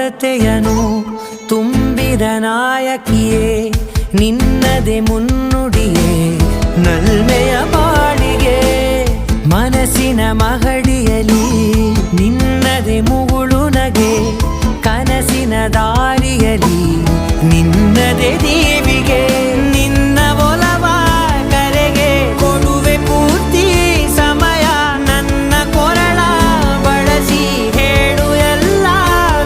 ಮಮತೆಯನು ತುಂಬಿದ ನಾಯಕಿಯೇ ನಿನ್ನದೆ ಮುನ್ನುಡಿಯೇ ನಲ್ಮೆಯ ಬಾಳಿಗೆ ಮನಸ್ಸಿನ ಮಹಡಿಯಲಿ ನಿನ್ನದೆ ಮುಗುಳು ನಗೆ ಕನಸಿನ ದಾರಿಯಲಿ ನಿನ್ನದೆ ದೇವಿಗೆ ನಿನ್ನ ಒಲವ ಕರೆಗೆ ಕೊಡುವೆ ಪೂರ್ತಿ ಸಮಯ ನನ್ನ ಕೊರಳ ಬಳಸಿ ಹೇಳು ಎಲ್ಲ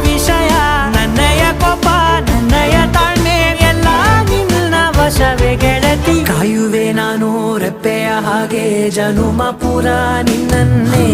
ವಿಷಯ ನನ್ನಯ ಕೋಪ ನನ್ನಯ ತಾಳ್ಮೆ ಎಲ್ಲ ನಿನ್ನ ವಶವೇ ಗೆಳತಿ ಕಾಯುವೆ ನಾನು ರೆಪ್ಪೆಯ ಹಾಗೆ ಜನುಮ ಪುರ ನಿನ್ನನ್ನೇ